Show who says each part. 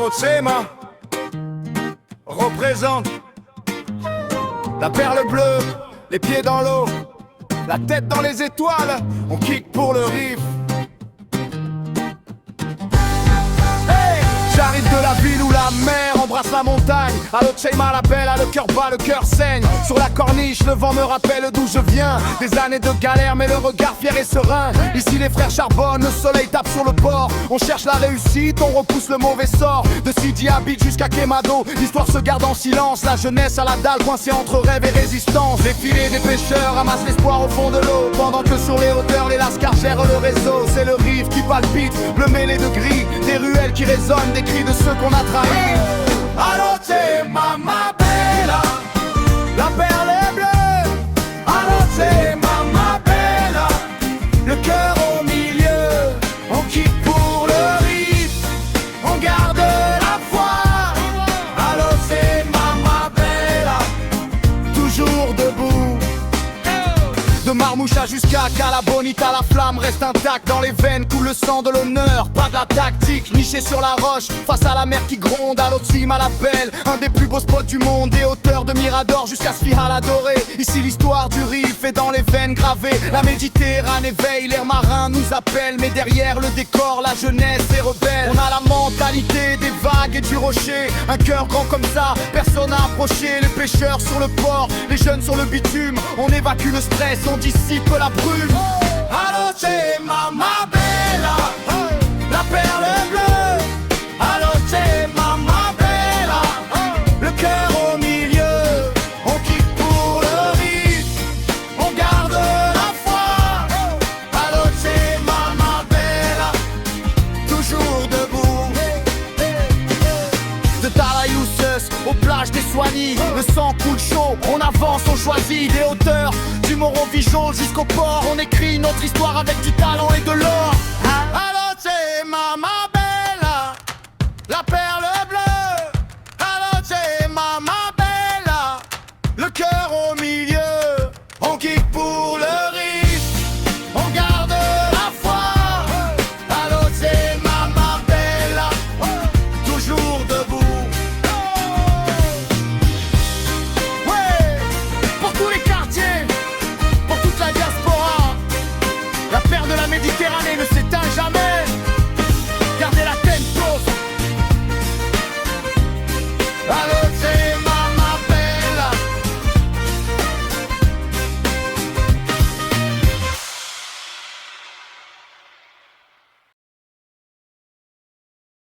Speaker 1: Hiroshima représente la perle bleue, les pieds dans l'eau, la tête dans les étoiles, on kick pour le riff. Hey, j'arrive de la ville où la mer embrasse la montagne. À Hiroshima la belle, a le cœur bas, le cœur saigne. Sur la corniche, le vent me rappelle d'où je viens. Des années de galère, mais le regard fier et serein. Ici les frères charbonnent, le soleil tape sur le bord. On cherche la réussite, on repousse le mauvais sort. De Sidi Habit jusqu'à Quemado, l'histoire se garde en silence. La jeunesse à la dalle, coincée entre rêve et résistance. Les filets des pêcheurs ramassent l'espoir au fond de l'eau, pendant que sur les hauteurs, les lascars gèrent le réseau. C'est le riff qui palpite, bleu mêlé de gris. Des ruelles qui résonnent, des cris de ceux qu'on a trahis. Hiroshima, ma bella, la perle est bleue. Hiroshima, ma bella, le cœur au milieu. On quitte pour le riff, on garde la foi. Hiroshima, ma bella, toujours debout. De Marmoucha jusqu'à Cala Bonita, la flamme reste intacte. Dans les veines coule le sang de l'honneur, pas de la tactique. Niché sur la roche, face à la mer qui gronde. À Hiroshima la belle, un des plus beaux spots du monde. Des hauteurs de Mirador jusqu'à Sfiha la dorée. Ici l'histoire du riff est dans les veines gravées. La Méditerranée veille, l'air marin nous appelle. Mais derrière le décor, la jeunesse est rebelle. On a la mentalité des vagues et du rocher. Un cœur grand comme ça, personne à approcher. Les pêcheurs sur le port, les jeunes sur le bitume. On évacue le stress, on dissipe la brume. Hiroshima, ma bella, la perle bleue. Hiroshima, ma bella, le cœur au milieu. On quitte pour le riff, on garde la foi. Hiroshima, ma bella, toujours debout. De Talayoussus aux plages des Soignies, le sang coule chaud, on avance, on choisit. Des hauteurs du Morovijo jusqu'au port, on écrit notre histoire avec du talent et de l'or.